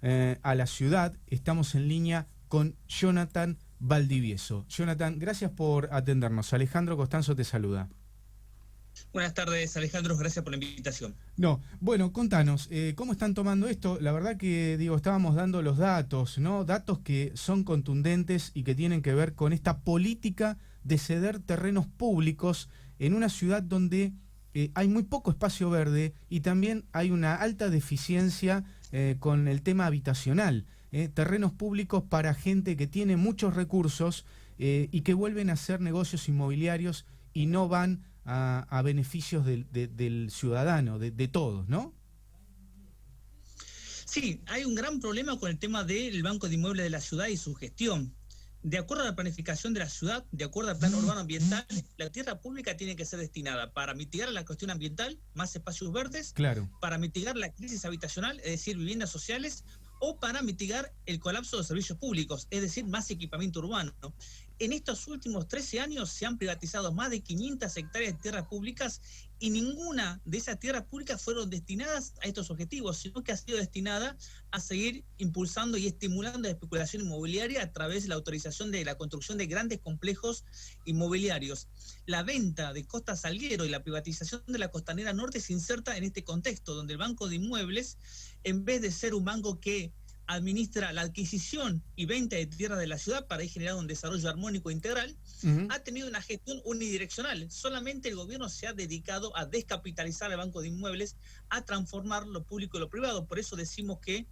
a la ciudad. Estamos en línea con Jonathan Valdivieso. Jonathan, gracias por atendernos. Alejandro Costanzo te saluda. Buenas tardes, Alejandro, gracias por la invitación. No, bueno, contanos, ¿cómo están tomando esto? La verdad que, estábamos dando los datos, ¿no? Datos que son contundentes y que tienen que ver con esta política de ceder terrenos públicos en una ciudad donde hay muy poco espacio verde y también hay una alta deficiencia con el tema habitacional. Terrenos públicos para gente que tiene muchos recursos y que vuelven a hacer negocios inmobiliarios y no van a beneficios del ciudadano, de todos, ¿no? Sí, hay un gran problema con el tema del Banco de Inmuebles de la ciudad y su gestión. De acuerdo a la planificación de la ciudad, de acuerdo al plan urbano ambiental, la tierra pública tiene que ser destinada para mitigar la cuestión ambiental, más espacios verdes, Claro. para mitigar la crisis habitacional, es decir, viviendas sociales, o para mitigar el colapso de los servicios públicos, es decir, más equipamiento urbano. En estos últimos 13 años se han privatizado más de 500 hectáreas de tierras públicas y ninguna de esas tierras públicas fueron destinadas a estos objetivos, sino que ha sido destinada a seguir impulsando y estimulando la especulación inmobiliaria a través de la autorización de la construcción de grandes complejos inmobiliarios. La venta de Costa Salguero y la privatización de la Costanera Norte se inserta en este contexto, donde el Banco de Inmuebles, en vez de ser un banco que administra la adquisición y venta de tierras de la ciudad para ir generando un desarrollo armónico e integral, ha tenido una gestión unidireccional. Solamente el gobierno se ha dedicado a descapitalizar el Banco de Inmuebles, a transformar lo público y lo privado. Por eso decimos que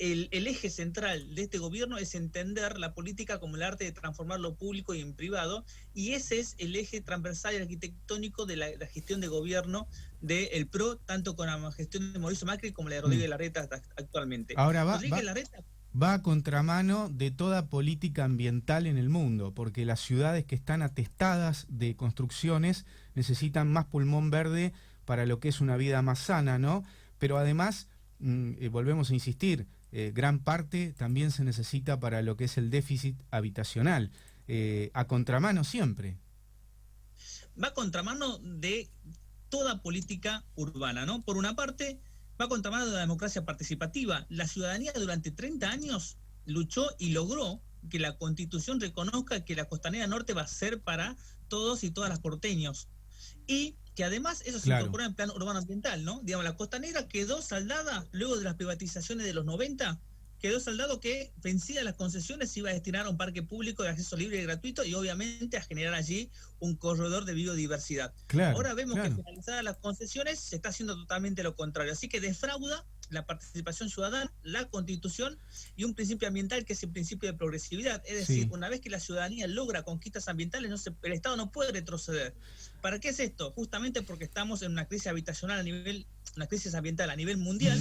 el eje central de este gobierno es entender la política como el arte de transformar lo público y en privado, y ese es el eje transversal y arquitectónico de la gestión de gobierno del PRO, tanto con la gestión de Mauricio Macri como la de Rodríguez Larreta actualmente. Ahora Larreta va a contramano de toda política ambiental en el mundo, porque las ciudades que están atestadas de construcciones necesitan más pulmón verde para lo que es una vida más sana, ¿no? Pero además, volvemos a insistir, gran parte también se necesita para lo que es el déficit habitacional. A contramano siempre. Va a contramano de toda política urbana, ¿no? Por una parte, va a contramano de la democracia participativa. La ciudadanía durante 30 años luchó y logró que la Constitución reconozca que la Costanera Norte va a ser para todos y todas las porteños. Y que además eso se incorpora en el plan urbano ambiental, ¿no? Digamos, la Costanera quedó saldada luego de las privatizaciones de los 90, quedó saldado que vencidas las concesiones se iba a destinar a un parque público de acceso libre y gratuito y obviamente a generar allí un corredor de biodiversidad. Ahora vemos que finalizadas las concesiones se está haciendo totalmente lo contrario, así que defrauda la participación ciudadana, la Constitución y un principio ambiental que es el principio de progresividad. Es decir, una vez que la ciudadanía logra conquistas ambientales, el Estado no puede retroceder. ¿Para qué es esto? Justamente porque estamos en una crisis habitacional una crisis ambiental a nivel mundial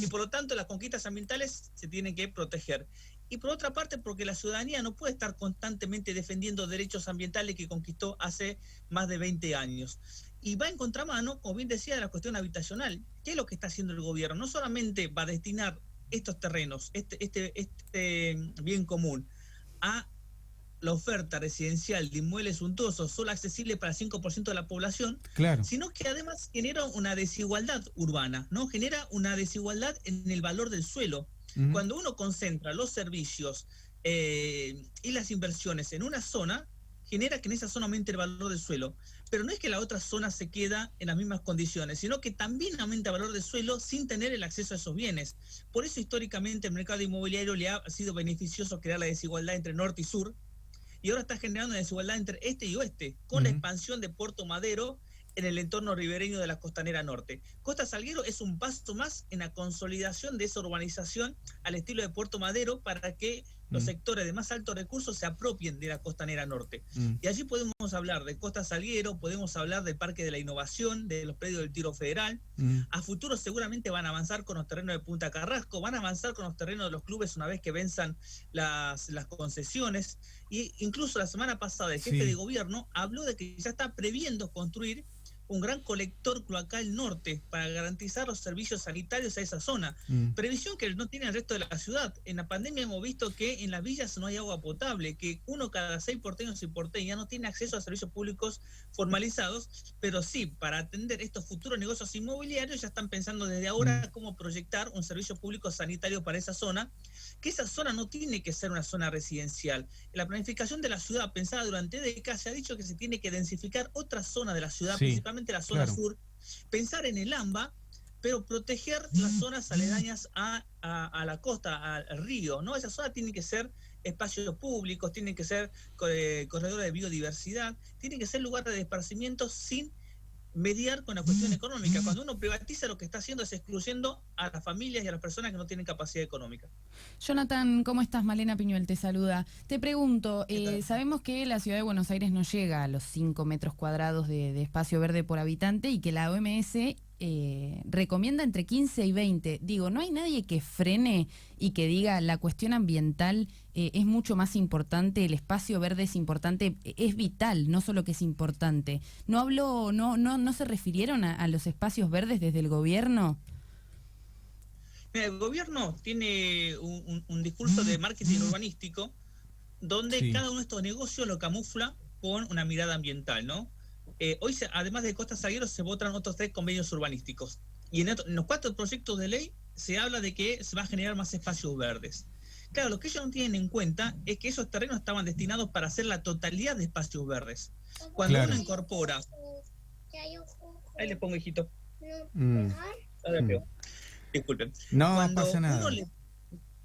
y por lo tanto las conquistas ambientales se tienen que proteger. Y por otra parte porque la ciudadanía no puede estar constantemente defendiendo derechos ambientales que conquistó hace más de 20 años. Y va en contramano, como bien decía, de la cuestión habitacional. ¿Qué es lo que está haciendo el gobierno? No solamente va a destinar estos terrenos, este bien común, a la oferta residencial de inmuebles suntuosos solo accesible para el 5% de la población, sino que además genera una desigualdad urbana, ¿no? Genera una desigualdad en el valor del suelo. Cuando uno concentra los servicios y las inversiones en una zona, genera que en esa zona aumente el valor del suelo. Pero no es que la otra zona se queda en las mismas condiciones, sino que también aumenta el valor del suelo sin tener el acceso a esos bienes. Por eso históricamente el mercado inmobiliario le ha sido beneficioso crear la desigualdad entre norte y sur, y ahora está generando una desigualdad entre este y oeste, con la expansión de Puerto Madero en el entorno ribereño de la Costanera Norte. Costa Salguero es un paso más en la consolidación de esa urbanización al estilo de Puerto Madero para que los sectores de más altos recursos se apropien de la Costanera Norte. Y allí podemos hablar de Costa Salguero, podemos hablar del Parque de la Innovación, de los predios del Tiro Federal. A futuro seguramente van a avanzar con los terrenos de Punta Carrasco, van a avanzar con los terrenos de los clubes una vez que venzan las concesiones. Y incluso la semana pasada el jefe de gobierno habló de que ya está previendo construir un gran colector cloacal norte para garantizar los servicios sanitarios a esa zona. Previsión que no tiene el resto de la ciudad. En la pandemia hemos visto que en las villas no hay agua potable, que 1 cada 6 porteños y porteñas no tiene acceso a servicios públicos formalizados, pero sí, para atender estos futuros negocios inmobiliarios ya están pensando desde ahora cómo proyectar un servicio público sanitario para esa zona, que esa zona no tiene que ser una zona residencial. En la planificación de la ciudad pensada durante décadas se ha dicho que se tiene que densificar otra zona de la ciudad, principalmente la zona sur, pensar en el AMBA, pero proteger las zonas aledañas a la costa, al río, ¿no? Esa zona tiene que ser espacios públicos, tienen que ser corredores de biodiversidad, tienen que ser lugares de esparcimiento sin mediar con la cuestión económica. Cuando uno privatiza, lo que está haciendo es excluyendo a las familias y a las personas que no tienen capacidad económica. Jonathan, ¿cómo estás? Malena Piñuel te saluda. Te pregunto, sabemos que la ciudad de Buenos Aires no llega a los 5 metros cuadrados de espacio verde por habitante y que la OMS recomienda entre 15 y 20. Digo, ¿no hay nadie que frene y que diga la cuestión ambiental es mucho más importante, el espacio verde es importante, es vital, no solo que es importante? ¿No se refirieron a los espacios verdes desde el gobierno? Mira, el gobierno tiene un discurso de marketing urbanístico donde cada uno de estos negocios lo camufla con una mirada ambiental, ¿no? Hoy, además de Costa Salguero, se votan otros 3 convenios urbanísticos. Y en los 4 proyectos de ley se habla de que se va a generar más espacios verdes. Claro, lo que ellos no tienen en cuenta es que esos terrenos estaban destinados para hacer la totalidad de espacios verdes. Cuando uno incorpora... Ahí le pongo, hijito. Disculpen. No pasa nada.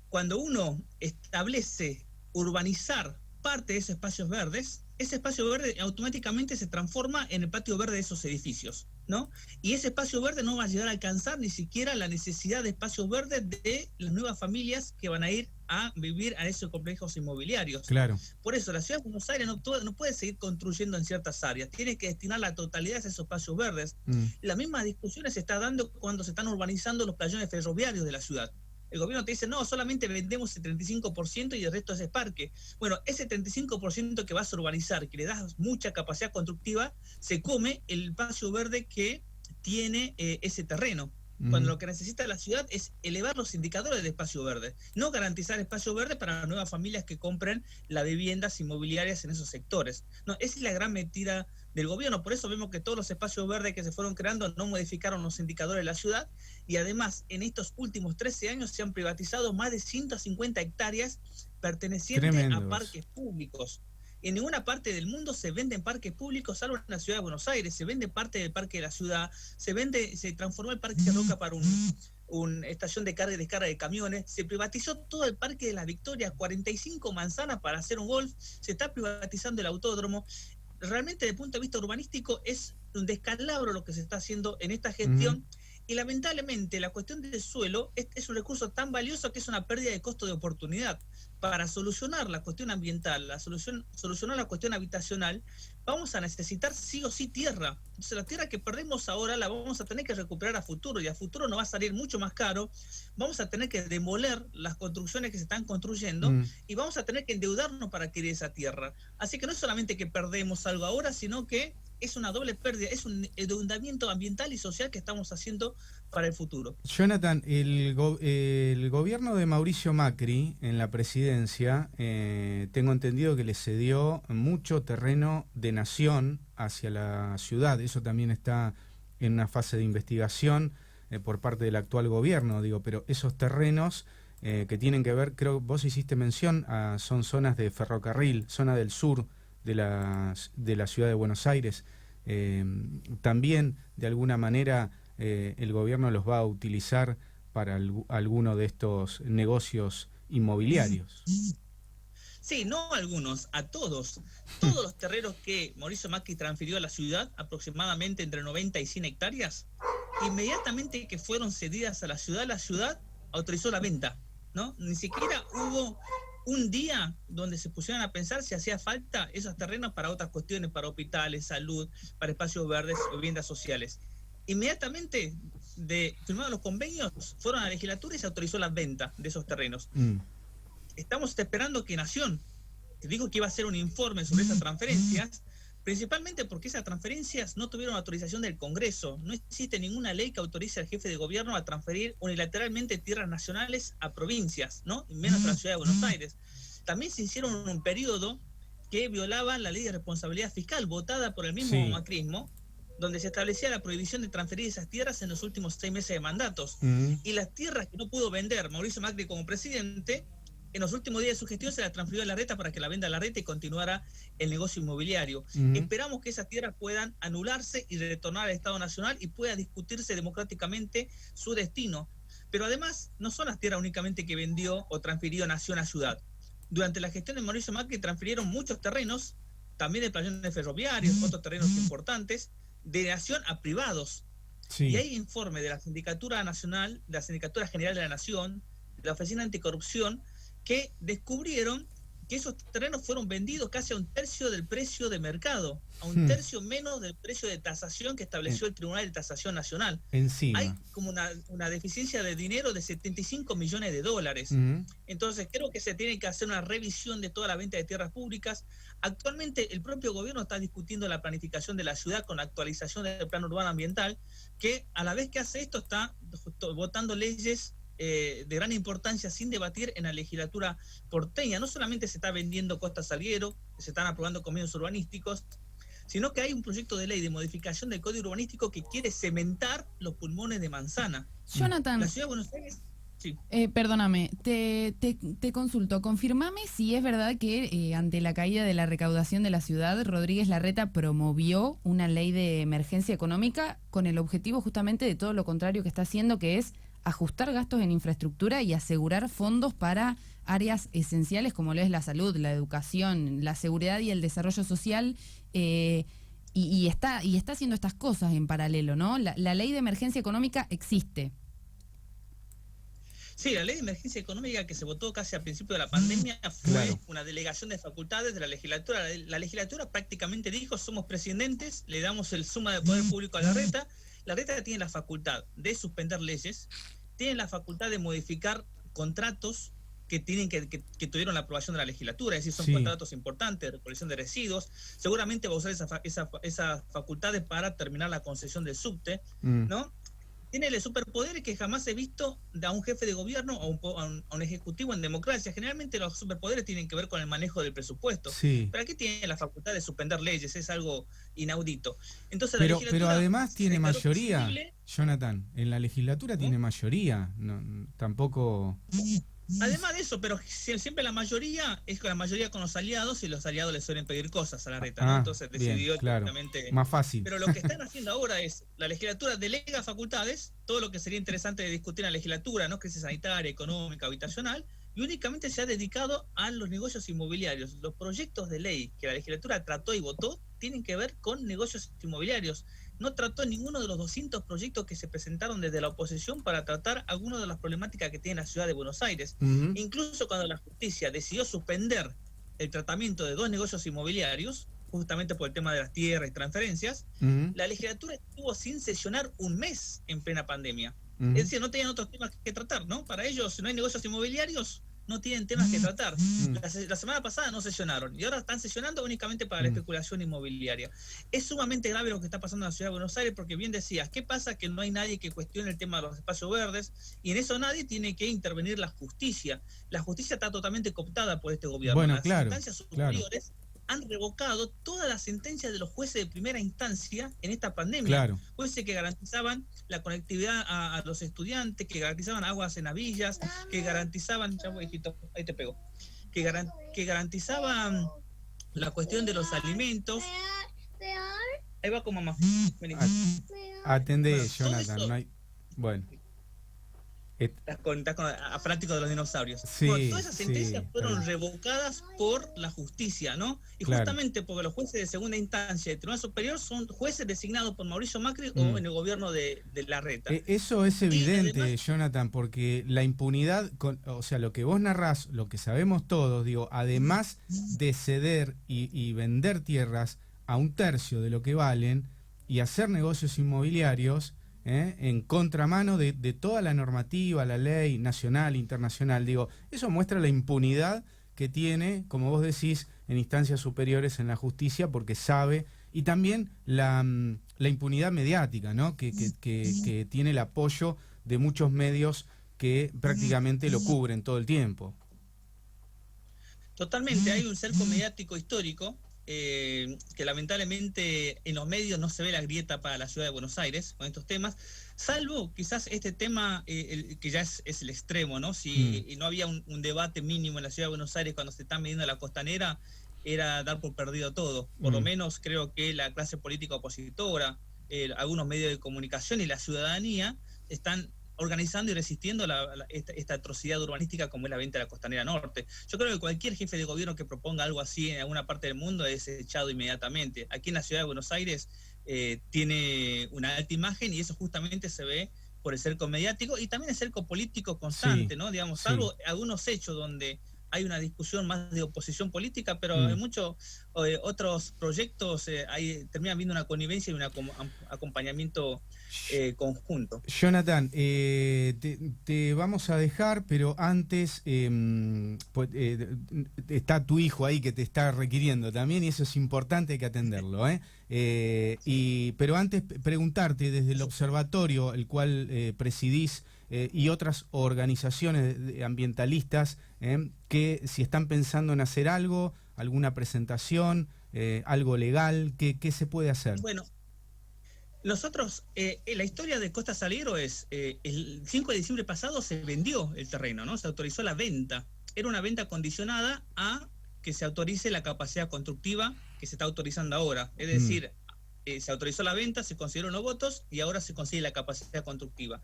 Cuando uno establece urbanizar parte de esos espacios verdes, ese espacio verde automáticamente se transforma en el patio verde de esos edificios, ¿no? Y ese espacio verde no va a llegar a alcanzar ni siquiera la necesidad de espacios verdes de las nuevas familias que van a ir a vivir a esos complejos inmobiliarios. Claro. Por eso la ciudad de Buenos Aires no puede seguir construyendo en ciertas áreas, tiene que destinar la totalidad a esos espacios verdes. La misma discusión se está dando cuando se están urbanizando los playones ferroviarios de la ciudad. El gobierno te dice, no, solamente vendemos el 35% y el resto es parque. Bueno, ese 35% que vas a urbanizar, que le das mucha capacidad constructiva, se come el espacio verde que tiene ese terreno. Cuando lo que necesita la ciudad es elevar los indicadores de espacio verde, no garantizar espacio verde para las nuevas familias que compren las viviendas inmobiliarias en esos sectores. No, esa es la gran mentira del gobierno. Por eso vemos que todos los espacios verdes que se fueron creando no modificaron los indicadores de la ciudad, y además en estos últimos 13 años se han privatizado más de 150 hectáreas pertenecientes a parques públicos. En ninguna parte del mundo se venden parques públicos, salvo en la ciudad de Buenos Aires. Se vende parte del parque de la ciudad, se transformó el Parque de Roca para una estación de carga y descarga de camiones, se privatizó todo el Parque de la Victoria, 45 manzanas para hacer un golf, se está privatizando el autódromo. Realmente, desde el punto de vista urbanístico, es un descalabro lo que se está haciendo en esta gestión. Y lamentablemente la cuestión del suelo es un recurso tan valioso que es una pérdida de costo de oportunidad. Para solucionar la cuestión ambiental, solucionar la cuestión habitacional, vamos a necesitar sí o sí tierra. Entonces la tierra que perdemos ahora la vamos a tener que recuperar a futuro, y a futuro nos va a salir mucho más caro. Vamos a tener que demoler las construcciones que se están construyendo y vamos a tener que endeudarnos para adquirir esa tierra. Así que no es solamente que perdemos algo ahora, sino que es una doble pérdida, es un endeudamiento ambiental y social que estamos haciendo para el futuro. Jonathan, el gobierno de Mauricio Macri en la presidencia, tengo entendido que le cedió mucho terreno de nación hacia la ciudad. Eso también está en una fase de investigación por parte del actual gobierno, pero esos terrenos que tienen que ver, creo que vos hiciste mención, son zonas de ferrocarril, zona del sur de la ciudad de Buenos Aires. También de alguna manera el gobierno los va a utilizar para alguno de estos negocios inmobiliarios. Sí, no algunos, a todos. Todos los terrenos que Mauricio Macri transfirió a la ciudad, aproximadamente entre 90 y 100 hectáreas, inmediatamente que fueron cedidas a la ciudad autorizó la venta, ¿no? Ni siquiera hubo un día donde se pusieron a pensar si hacía falta esos terrenos para otras cuestiones, para hospitales, salud, para espacios verdes o viviendas sociales. Inmediatamente de firmados los convenios, fueron a la legislatura y se autorizó la venta de esos terrenos. Estamos esperando que Nación, que dijo que iba a hacer un informe sobre esas transferencias, principalmente porque esas transferencias no tuvieron autorización del Congreso. No existe ninguna ley que autorice al jefe de gobierno a transferir unilateralmente tierras nacionales a provincias, ¿no? Y menos a la ciudad de Buenos Aires. También se hicieron en un periodo que violaba la ley de responsabilidad fiscal, votada por el mismo macrismo, donde se establecía la prohibición de transferir esas tierras en los últimos 6 meses de mandatos. Y las tierras que no pudo vender Mauricio Macri como presidente, en los últimos días de su gestión se la transfirió a Larreta para que la venda a Larreta y continuara el negocio inmobiliario. Esperamos que esas tierras puedan anularse y retornar al Estado Nacional y pueda discutirse democráticamente su destino. Pero además, no son las tierras únicamente que vendió o transfirió nación a ciudad. Durante la gestión de Mauricio Macri transfirieron muchos terrenos, también de playones ferroviarios, otros terrenos importantes, de nación a privados. Y hay informe de la Sindicatura Nacional, de la Sindicatura General de la Nación, de la Oficina Anticorrupción, que descubrieron que esos terrenos fueron vendidos casi a 1/3 del precio de mercado, a 1/3 menos del precio de tasación que estableció el Tribunal de Tasación Nacional. Hay como una deficiencia de dinero de 75 millones de dólares. Entonces creo que se tiene que hacer una revisión de toda la venta de tierras públicas. Actualmente el propio gobierno está discutiendo la planificación de la ciudad con la actualización del plan urbano ambiental, que a la vez que hace esto está votando leyes de gran importancia sin debatir en la legislatura porteña. No solamente se está vendiendo Costa Salguero, se están aprobando convenios urbanísticos, sino que hay un proyecto de ley de modificación del Código Urbanístico que quiere cementar los pulmones de manzana. Jonathan, la ciudad de Buenos Aires... Sí. Perdóname, te consulto, confirmame si es verdad que ante la caída de la recaudación de la ciudad, Rodríguez Larreta promovió una ley de emergencia económica con el objetivo justamente de todo lo contrario que está haciendo, que es ajustar gastos en infraestructura y asegurar fondos para áreas esenciales como lo es la salud, la educación, la seguridad y el desarrollo social, y está haciendo estas cosas en paralelo, ¿no? La ley de emergencia económica existe. Sí, la ley de emergencia económica que se votó casi al principio de la pandemia fue una delegación de facultades de la legislatura. La legislatura prácticamente dijo: somos presidentes, le damos el suma de poder público a Larreta. Larreta tiene la facultad de suspender leyes, tiene la facultad de modificar contratos que tienen que tuvieron la aprobación de la legislatura, es decir, son contratos importantes de recolección de residuos. Seguramente va a usar esas facultades para terminar la concesión del subte, ¿no? Tiene el superpoder que jamás he visto a un jefe de gobierno o a un ejecutivo en democracia. Generalmente los superpoderes tienen que ver con el manejo del presupuesto. Pero aquí tiene la facultad de suspender leyes, es algo inaudito. Entonces, pero además tiene mayoría, Jonathan, en la legislatura tiene mayoría, tampoco... Además de eso, pero siempre la mayoría es con la mayoría con los aliados, y los aliados le suelen pedir cosas a Larreta, ¿no? Entonces decidió directamente... Más fácil. Pero lo que están haciendo ahora es, la legislatura delega facultades, todo lo que sería interesante de discutir en la legislatura, ¿no? Crisis sanitaria, económica, habitacional, y únicamente se ha dedicado a los negocios inmobiliarios. Los proyectos de ley que la legislatura trató y votó tienen que ver con negocios inmobiliarios. No trató ninguno de los 200 proyectos que se presentaron desde la oposición para tratar algunas de las problemáticas que tiene la ciudad de Buenos Aires. Incluso cuando la justicia decidió suspender el tratamiento de 2 negocios inmobiliarios, justamente por el tema de las tierras y transferencias, la legislatura estuvo sin sesionar 1 mes en plena pandemia. Es decir, no tenían otros temas que tratar, ¿no? Para ellos, si no hay negocios inmobiliarios, no tienen temas que tratar. La semana pasada no sesionaron y ahora están sesionando únicamente para la especulación inmobiliaria. Es sumamente grave lo que está pasando en la ciudad de Buenos Aires, porque bien decías, ¿qué pasa? Que no hay nadie que cuestione el tema de los espacios verdes, y en eso nadie tiene que intervenir la justicia. La justicia está totalmente cooptada por este gobierno. Las instancias superiores han revocado todas las sentencias de los jueces de primera instancia en esta pandemia. Jueces que garantizaban la conectividad a los estudiantes, que garantizaban aguas en las villas, que garantizaban, ahí te pego, que garantizaban la cuestión de los alimentos. Ahí va con mamá. Atendé, Jonathan. No hay... Bueno. Estás fanático de los dinosaurios. Todas esas sentencias fueron revocadas por la justicia, ¿no? Y justamente porque los jueces de segunda instancia y Tribunal Superior son jueces designados por Mauricio Macri o en el gobierno de Larreta. Eso es evidente, además, Jonathan, porque la impunidad, o sea, lo que vos narrás, lo que sabemos todos, digo, además de ceder y vender tierras a 1/3 de lo que valen y hacer negocios inmobiliarios, en contramano de toda la normativa, la ley nacional, internacional. Digo, eso muestra la impunidad que tiene, como vos decís, en instancias superiores en la justicia, porque sabe y también la impunidad mediática, ¿no? Que tiene el apoyo de muchos medios que prácticamente lo cubren todo el tiempo. Totalmente, hay un cerco mediático histórico que lamentablemente en los medios no se ve la grieta para la ciudad de Buenos Aires con estos temas, salvo quizás este tema que ya es el extremo, ¿no? Si no había un debate mínimo en la ciudad de Buenos Aires cuando se está midiendo la costanera, era dar por perdido todo. Por lo menos creo que la clase política opositora, algunos medios de comunicación y la ciudadanía están organizando y resistiendo esta atrocidad urbanística como es la venta de la Costanera Norte. Yo creo que cualquier jefe de gobierno que proponga algo así en alguna parte del mundo es echado inmediatamente. Aquí en la ciudad de Buenos Aires tiene una alta imagen y eso justamente se ve por el cerco mediático y también el cerco político constante, ¿no? Digamos, salvo algunos hechos donde hay una discusión más de oposición política, pero en muchos otros proyectos terminan viendo una connivencia y un acompañamiento conjunto. Jonathan, te vamos a dejar, pero antes está tu hijo ahí que te está requiriendo también y eso es importante, hay que atenderlo, pero antes preguntarte desde el observatorio, el cual presidís, y otras organizaciones ambientalistas, que si están pensando en hacer algo, alguna presentación, algo legal, ¿qué se puede hacer? Bueno, nosotros, la historia de Costa Salguero es, el 5 de diciembre pasado se vendió el terreno, ¿no? Se autorizó la venta. Era una venta condicionada a que se autorice la capacidad constructiva que se está autorizando ahora. Es decir, se autorizó la venta, se consiguieron los votos y ahora se consigue la capacidad constructiva.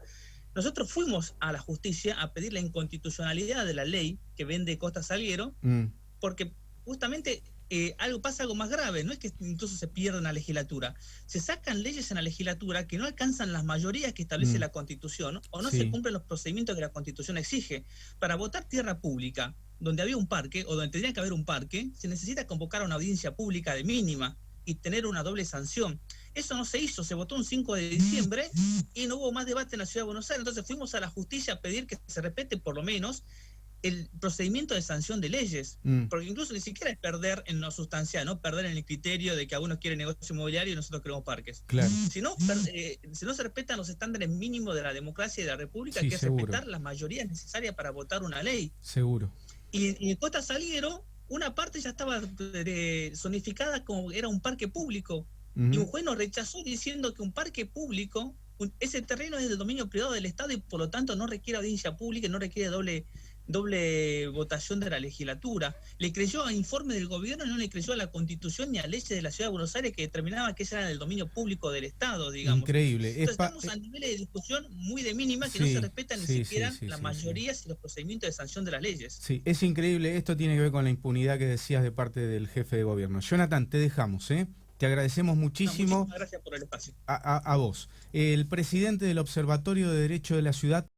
Nosotros fuimos a la justicia a pedir la inconstitucionalidad de la ley que vende Costa Salguero, porque justamente pasa algo más grave, no es que incluso se pierda en la legislatura, se sacan leyes en la legislatura que no alcanzan las mayorías que establece la Constitución o no se cumplen los procedimientos que la Constitución exige. Para votar tierra pública, donde había un parque o donde tendría que haber un parque, se necesita convocar a una audiencia pública de mínima y tener una doble sanción. Eso no se hizo, se votó un 5 de diciembre y no hubo más debate en la ciudad de Buenos Aires. Entonces fuimos a la justicia a pedir que se respete por lo menos el procedimiento de sanción de leyes, porque incluso ni siquiera es perder en lo sustancial, ¿no? Perder en el criterio de que algunos quieren negocio inmobiliario y nosotros queremos parques. Claro. Si no se respetan los estándares mínimos de la democracia y de la república, que es respetar las mayorías necesarias para votar una ley. Seguro. Y en Costa Salguero, una parte ya estaba zonificada como era un parque público, y un juez nos rechazó diciendo que un parque público, ese terreno es del dominio privado del Estado y por lo tanto no requiere audiencia pública y no requiere doble votación de la legislatura. Le creyó a informe del gobierno y no le creyó a la Constitución ni a leyes de la Ciudad de Buenos Aires que determinaban que ese era del dominio público del Estado, digamos. Increíble. Entonces estamos a niveles de discusión muy de mínima que no se respetan ni siquiera las mayorías y los procedimientos de sanción de las leyes. Sí, es increíble. Esto tiene que ver con la impunidad que decías de parte del jefe de gobierno. Jonathan, te dejamos, Te agradecemos muchísimo. Muchísimas gracias por el espacio. A vos. El presidente del Observatorio de Derecho de la Ciudad